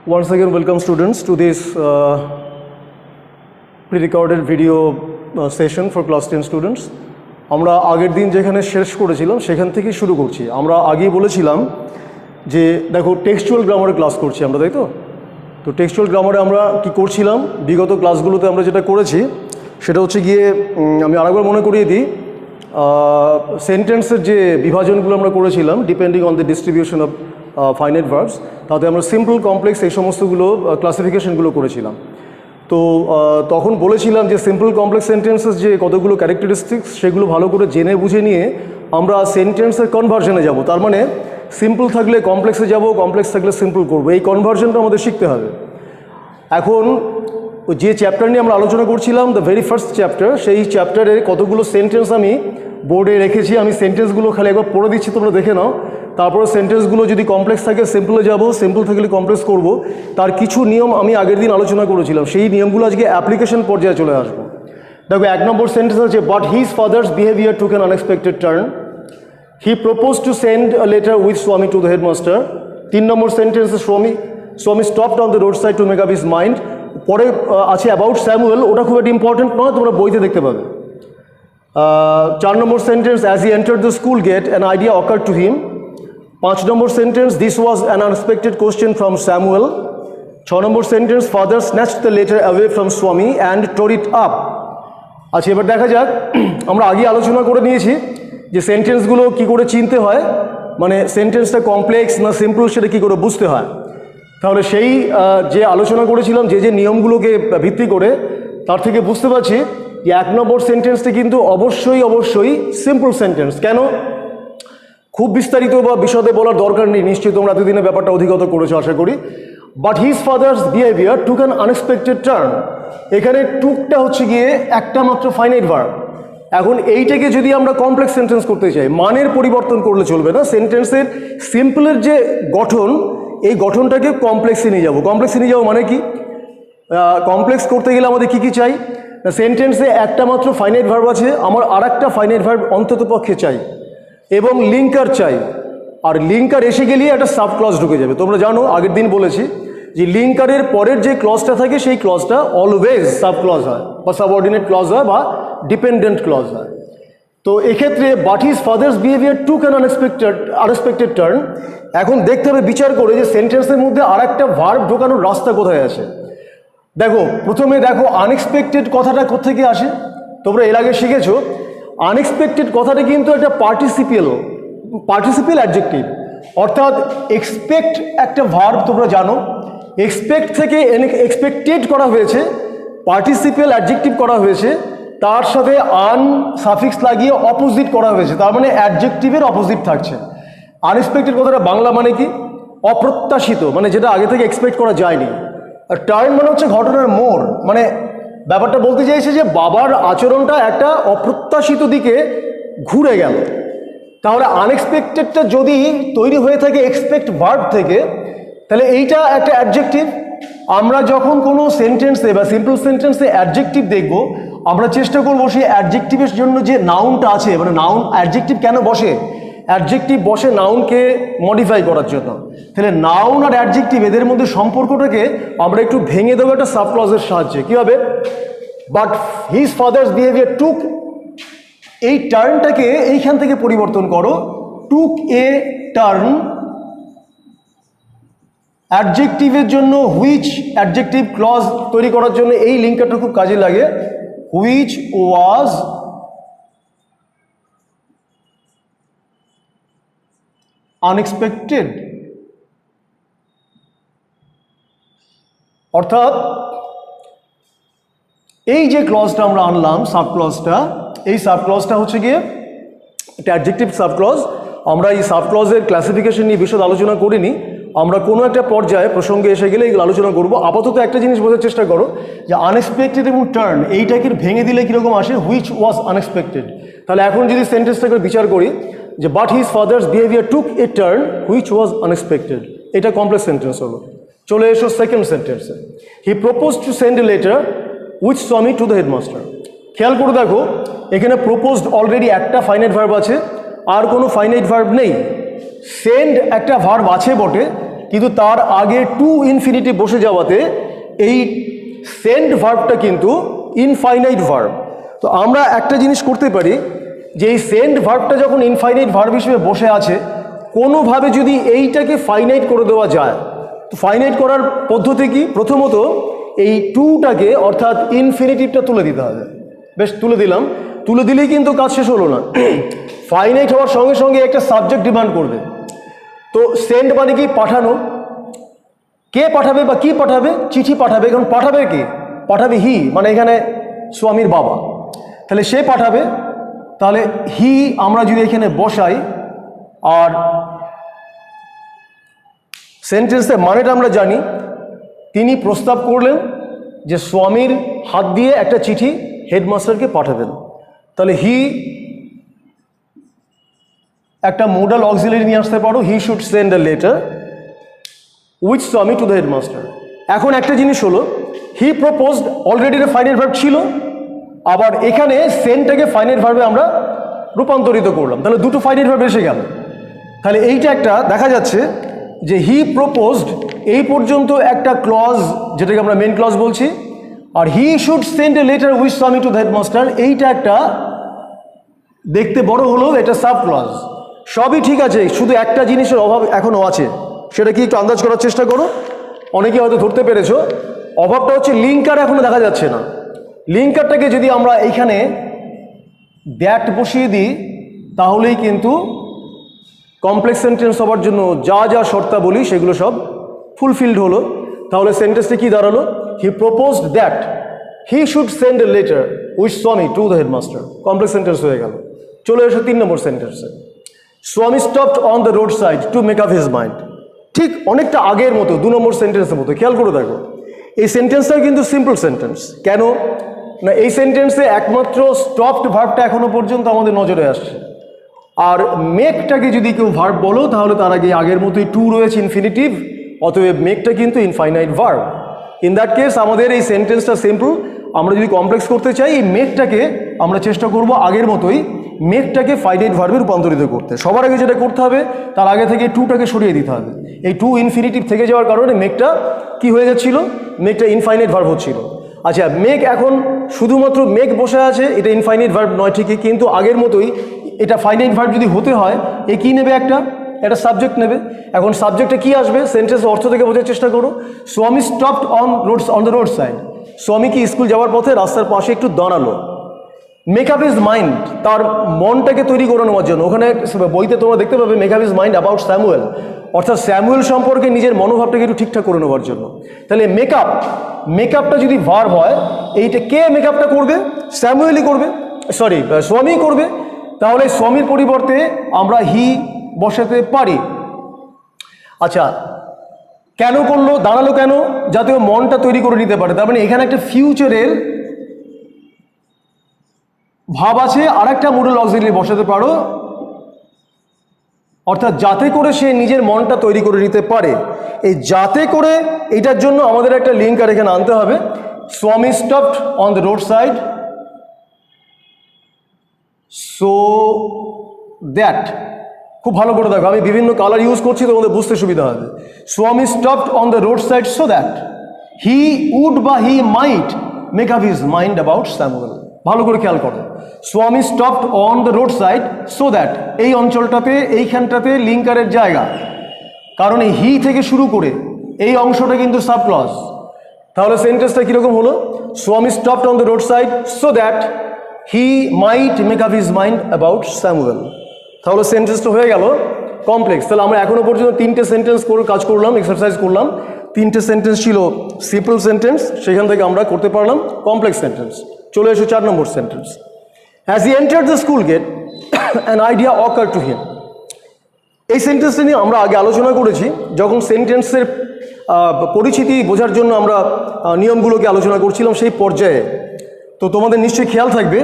Once again, welcome students to this pre-recorded video session for class 10 students. আমরা আগের দিন যেখানে শেষ করেছিলাম সেখান থেকেই শুরু করছি। আমরা আগেই বলেছিলাম যে দেখো টেক্সচুয়াল গ্রামারে ক্লাস করছি আমরা, তাই তো? তো টেক্সচুয়াল গ্রামারে আমরা কি করছিলাম, বিগত ক্লাসগুলোতে আমরা যেটা করেছি সেটা হচ্ছে গিয়ে আমি আরেকবার মনে করিয়ে দিই, সেন্টেন্সের যে বিভাজনগুলো আমরা করেছিলাম depending on the distribution of finite verbs, তাতে আমরা সিম্পল কমপ্লেক্স এই সমস্তগুলো ক্লাসিফিকেশনগুলো করেছিলাম। তো তখন বলেছিলাম যে সিম্পল কমপ্লেক্স সেন্টেন্সেস যে কতগুলো ক্যারেক্টারিস্টিক্স সেগুলো ভালো করে জেনে বুঝে নিয়ে আমরা সেন্টেন্সের কনভার্জনে যাব। তার মানে সিম্পল থাকলে কমপ্লেক্সে যাব, কমপ্লেক্স থাকলে সিম্পল করবো, এই কনভার্জনটা আমাদের শিখতে হবে। এখন যে চ্যাপ্টার নিয়ে আমরা আলোচনা করছিলাম, দ্য ভেরি ফার্স্ট চ্যাপ্টার, সেই চ্যাপ্টারে কতগুলো সেন্টেন্স আমি বোর্ডে রেখেছি। আমি সেন্টেন্সগুলো খালি একবার পড়ে দিচ্ছি, তোমরা দেখে নাও। তারপরে সেন্টেন্সগুলো যদি কমপ্লেক্স থাকে সিম্পলে যাব, সিম্পল থাকলে কমপ্লেক্স করব। তার কিছু নিয়ম আমি আগের দিন আলোচনা করেছিলাম, সেই নিয়মগুলো আজকে অ্যাপ্লিকেশন পর্যায়ে চলে আসবো। দেখো, 1 নম্বর সেন্টেন্স আছে, but his father's behaviour took an unexpected turn. He propose to send a letter with Swami to the headmaster. 3 number sentence, Swami stopped on the road side to make up his mind. পরে আছে about Samuel, ওটা খুব একটা important নয়, তোমরা বইতে দেখতে পাবে। 4 number sentence, as he entered the school gate an idea occurred to him. 5 number sentence, this was an unexpected question from Samuel. 6 number sentence, father snatched the letter away from Swami and tore it up. আচ্ছা, এবার দেখা যাক, আমরা আগে আলোচনা করে নিয়েছি যে সেন্টেন্সগুলো কি করে চিনতে হয়, মানে সেন্টেন্সটা কমপ্লেক্স না সিম্পল সেটা কি করে বুঝতে হয়। তাহলে সেই যে আলোচনা করেছিলাম যে নিয়মগুলোকে ভিত্তি করে, তার থেকে বুঝতে পারছি যে 1 নম্বর সেন্টেন্সটা কিন্তু অবশ্যই সিম্পল সেন্টেন্স। কেন? খুব বিস্তারিত বা বিশদে বলার দরকার নেই, নিশ্চয়ই তোমরা এতদিনে ব্যাপারটা অধিগত করেছো আশা করি। But his father's behaviour took an unexpected turn, এখানে টুকটা হচ্ছে গিয়ে একটা মাত্র ফাইনাইট ভার্ব। এখন এইটাকে যদি আমরা কমপ্লেক্স সেন্টেন্স করতে চাই, মানের পরিবর্তন করলে চলবে না। সেন্টেন্সের সিম্পলের যে গঠন, এই গঠনটাকে কমপ্লেক্সে নিয়ে যাবো। কমপ্লেক্সে নিয়ে যাবো মানে কি? কমপ্লেক্স করতে গেলে আমাদের কী কী চাই? সেন্টেন্সে একটা মাত্র ফাইনাইট ভার্ব আছে, আমার আর একটা ফাইনাইট ভার্ব অন্তত পক্ষে চাই, এবং লিঙ্কার চাই। আর লিঙ্কার এসে গেলেই একটা সাব ক্লজ ঢুকে যাবে। তোমরা জানো, আগের দিন বলেছি যে লিঙ্কারের পরের যে ক্লজটা থাকে সেই ক্লজটা অলওয়েজ সাব ক্লজ হয়, বা সাবঅর্ডিনেট ক্লজ হয়, বা ডিপেন্ডেন্ট ক্লজ হয়। তো এক্ষেত্রে but his father's behaviour took an unexpected turn, এখন দেখতে হবে বিচার করে যে সেন্টেন্সের মধ্যে আর একটা ভার্ব ঢোকানোর রাস্তা কোথায় আছে। দেখো, প্রথমে দেখো আনএক্সপেক্টেড কথাটা কোত্থেকে আসে। তোমরা এর আগে শিখেছো আনএক্সপেক্টেড কথাটা কিন্তু একটা পার্টিসিপিয়াল অ্যাডজেক্টিভ, অর্থাৎ এক্সপেক্ট একটা ভার্ব, তোমরা জানো। এক্সপেক্ট থেকে এক্সপেক্টেড করা হয়েছে, পার্টিসিপিয়াল অ্যাডজেক্টিভ করা হয়েছে, তার সাথে আন সাফিক্স লাগিয়ে অপোজিট করা হয়েছে, তার মানে অ্যাডজেক্টিভের অপোজিট থাকছে। আনএক্সপেক্টেড কথাটা বাংলা মানে কি? অপ্রত্যাশিত, মানে যেটা আগে থেকে এক্সপেক্ট করা যায়নি। আর টার্ন মানে হচ্ছে ঘটনার মোড়, মানে ব্যাপারটা বলতে চাইছে যে বাবার আচরণটা একটা অপ্রত্যাশিত দিকে ঘুরে গেল। তাহলে আনএক্সপেক্টেডটা যদি তৈরি হয়ে থাকে এক্সপেক্ট ভার্ব থেকে, তাহলে এইটা একটা অ্যাডজেক্টিভ। আমরা যখন কোনো সেন্টেন্সে বা সিম্পল সেন্টেন্সে অ্যাডজেক্টিভ দেখব, আমরা চেষ্টা করবো সেই অ্যাডজেক্টিভের জন্য যে নাউনটা আছে, মানে নাউন, অ্যাডজেক্টিভ কেন বসে? অ্যাডজেক্টিভ বসে নাউনকে মডিফাই করার জন্য। তাহলে নাউন আর অ্যাডজেক্টিভ এদের মধ্যে সম্পর্কটাকে আমরা একটু ভেঙে দেবো একটা সাবক্লজের সাহায্যে। কী হবে? বাট হিজ ফাদার্স বিহেভিয়ার টুক, এই টার্নটাকে এইখান থেকে পরিবর্তন করো, টুক এ টার্ন। অ্যাডজেক্টিভের জন্য হুইচ অ্যাডজেক্টিভ ক্লজ তৈরি করার জন্য এই লিঙ্কটা খুব কাজে লাগে, হুইচ ওয়াজ আনএক্সপেক্টেড। অর্থাৎ এই যে ক্লজটা আমরা আনলাম, সাবক্লজটা, এই সাবক্লজটা হচ্ছে গিয়ে একটা অ্যাডজেক্টিভ সাবক্লজ। আমরা এই সাবক্লজের ক্লাসিফিকেশন নিয়ে বিশদ আলোচনা করিনি, আমরা কোনো একটা পর্যায়ে প্রসঙ্গে এসে গেলে এগুলো আলোচনা করবো। আপাতত একটা জিনিস বোঝার চেষ্টা করো যে আনএক্সপেক্টেড এবং টার্ন এইটাকে ভেঙে দিলে কীরকম আসে? Which was unexpected. তাহলে এখন যদি সেন্টেন্সটাকে বিচার করি যে but his father's behaviour took A turn which was unexpected, এটা কমপ্লেক্স সেন্টেন্স হলো। চলে এসো সেকেন্ড সেন্টেন্সে, হি propose to send a letter with Swami to the headmaster. খেয়াল করে দেখো, এখানে প্রপোজড অলরেডি একটা ফাইনাইট ভার্ব আছে, আর কোনো ফাইনাইট ভার্ব নেই। সেন্ড একটা ভার্ব আছে বটে, কিন্তু তার আগে টু ইনফিনিটিভ বসে যাওয়াতে এই সেন্ড ভার্বটা কিন্তু ইনফাইনাইট ভার্ব। তো আমরা একটা জিনিস করতে পারি যে এই সেন্ড ভার্বটা যখন ইনফাইনাইট ভার্ব হিসেবে বসে আছে, কোনোভাবে যদি এইটাকে ফাইনাইট করে দেওয়া যায়, তো ফাইনাইট করার পদ্ধতি কি? প্রথমত এই টুটাকে অর্থাৎ ইনফিনিটিভটা তুলে দিতে হবে। বেশ, তুলে দিলাম। তুলে দিলেই কিন্তু কাজ শেষ হলো না। ফাইনাইট হওয়ার সঙ্গে সঙ্গে একটা সাবজেক্ট ডিমান্ড করবে। তো সেন্ড মানে কি? পাঠানো। কে পাঠাবে বা কি পাঠাবে? চিঠি পাঠাবে। এখন পাঠাবে কে? পাঠাবে হি, মানে এখানে স্বামীর বাবা। তাহলে সে পাঠাবে। তাহলে হি আমরা যদি এখানে বসাই, আর সেন্টেন্সের মানেটা আমরা জানি, তিনি প্রস্তাব করলেন যে স্বামীর হাত দিয়ে একটা চিঠি হেডমাস্টারকে পাঠাবেন। তাহলে হি একটা মোডাল অক্সিলারি নিয়ে আসতে পারো, হি should send a letter with Swami to the headmaster. এখন একটা জিনিস হলো, হি প্রপোজড অলরেডি এর ফাইনাইট ভার্ব ছিল, আবার এখানে সেন্ডটাকে ফাইনাইট ভার্বে আমরা রূপান্তরিত করলাম। তাহলে দুটো ফাইনাইট ভার্ব এসে গেল। তাহলে এইটা একটা দেখা যাচ্ছে যে হি প্রপোজড এই পর্যন্ত একটা ক্লজ, যেটাকে আমরা মেন ক্লজ বলছি, আর he should send a letter with Swami to the headmaster, এইটা একটা দেখতে বড় হলেও এটা সাব ক্লজ। সবই ঠিক আছে, শুধু একটা জিনিসের অভাব এখনও আছে। সেটা কি একটু আন্দাজ করার চেষ্টা করো, অনেকে হয়তো ধরতে পেরেছো। অভাবটা হচ্ছে লিঙ্কার এখনো দেখা যাচ্ছে না। লিঙ্কারটাকে যদি আমরা এইখানে দ্যাট বসিয়ে দিই, তাহলেই কিন্তু কমপ্লেক্স সেন্টেন্স হওয়ার জন্য যা যা শর্তাবলী সেগুলো সব ফুলফিলড হলো। তাহলে সেন্টেন্সটা কি দাঁড়ালো? He proposed that he should send a letter with Swami to the headmaster. Complex sentence হয়ে গেল। চলে এসো 3 নম্বর সেন্টেন্সে। Swami stopped on the road side to make up his mind. ঠিক অনেকটা আগের মতো 2 নম্বর সেন্টেন্সের মতো। খেয়াল করে দেখো, এই সেন্টেন্সটা কিন্তু সিম্পল সেন্টেন্স। কেন না, এই সেন্টেন্সে একমাত্র স্টপড ভার্বটা এখনো পর্যন্ত আমাদের নজরে আসছে। আর মেকটাকে যদি কেউ ভার্ব বলো, তাহলে তার আগে আগের মতোই টু রয়েছে ইনফিনিটিভ, অতএব মেকটা কিন্তু infinite verb. In that case আমাদের এই সেন্টেন্সটা সিম্পল। আমরা যদি কমপ্লেক্স করতে চাই, এই মেকটাকে আমরা চেষ্টা করব আগের মতোই মেকটাকে ফাইনাইট ভার্বে রূপান্তরিত করতে। সবার আগে যেটা করতে হবে, তার আগে থেকে টুটাকে সরিয়ে দিতে হবে। এই টু ইনফিনিটিভ থেকে যাওয়ার কারণে মেকটা কি হয়ে যাচ্ছিল? মেকটা ইনফাইনাইট ভার্ব হচ্ছিল। আচ্ছা, মেক এখন শুধুমাত্র মেক বসে আছে, এটা ইনফাইনাইট ভার্ব নয় ঠিকই, কিন্তু আগের মতোই এটা ফাইনাইট ভার্ব যদি হতে হয়, এ কী নেবে? একটা সাবজেক্ট নেবে। এখন সাবজেক্টে কি আসবে? সেন্টেন্সের অর্থ থেকে বোঝার চেষ্টা করো। Swami stopped on the road side. স্বামী কি স্কুল যাওয়ার পথে রাস্তার পাশে একটু দাঁড়ালো। মেক আপ হিজ মাইন্ড, তার মনটাকে তৈরি করে নেওয়ার জন্য। ওখানে বইতে তোমরা দেখতে পাবে make up his mind about Samuel, অর্থাৎ স্যামুয়েল সম্পর্কে নিজের মনোভাবটাকে একটু ঠিকঠাক করে নেওয়ার জন্য। তাহলে মেকআপটা যদি ভার্ব হয়, এইটা কে মেকআপটা করবে? স্যামুয়েলই করবে, স্বামী করবে। তাহলে স্বামীর পরিবর্তে আমরা হি বসাতে পারি। আচ্ছা, কেন করলো? দাঁড়ালো কেন? যাতে ও মনটা তৈরি করে নিতে পারে। তার মানে এখানে একটা ফিউচারের ভাব আছে। আর একটা মোডাল অক্সিলারি বসাতে পারো, অর্থাৎ যাতে করে সে নিজের মনটা তৈরি করে নিতে পারে। এই যাতে করে, এইটার জন্য আমাদের একটা লিঙ্কার এখানে আনতে হবে। Swami stopped on the road side so that. খুব ভালো করে দেখো, আমি বিভিন্ন কালার ইউজ করছি, তোমাদের বুঝতে সুবিধা হবে। Swami stopped on the road side so that he would বা he might make up his mind about Samuel. ভালো করে খেয়াল করো, Swami stopped on the road side so that, এই অঞ্চলটাতে, এইখানটাতে লিঙ্কারের জায়গা, কারণ এই হি থেকে শুরু করে এই অংশটা কিন্তু সাব ক্লজ। তাহলে সেন্টেন্সটা কীরকম হলো? Swami stopped on the road side so that he might make up his mind about Samuel. তাহলে সেন্টেন্সটা হয়ে গেল কমপ্লেক্স। তাহলে আমরা এখনো পর্যন্ত 3টে সেন্টেন্স করে কাজ করলাম, এক্সারসাইজ করলাম। 3টে সেন্টেন্স ছিল সিম্পল সেন্টেন্স, সেখান থেকে আমরা করতে পারলাম কমপ্লেক্স সেন্টেন্স। চলে এসো 4 number sentence. As he entered the school gate an idea occur to him. এই সেন্টেন্সটা নিয়ে আমরা আগে আলোচনা করেছি, যখন সেন্টেন্সের পরিচিতি বোঝার জন্য আমরা নিয়মগুলোকে আলোচনা করছিলাম সেই পর্যায়ে। তো তোমাদের নিশ্চয়ই খেয়াল থাকবে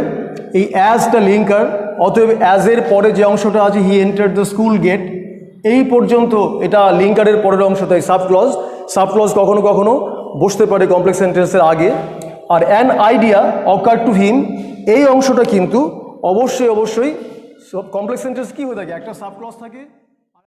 এই অ্যাজটা লিঙ্কার, অতএব অ্যাজের পরে যে অংশটা আছে he entered the school gate, এই পর্যন্ত এটা লিঙ্কারের পরের অংশ, তাই সাব ক্লজ কখনো কখনো বসতে পারে কমপ্লেক্স সেন্টেন্সের আগে। আর an idea occur to him, এই অংশটা কিন্তু অবশ্যই সব কমপ্লেক্স সেন্টেন্স কি হয়ে থাকে? একটা সাব ক্লজ থাকে।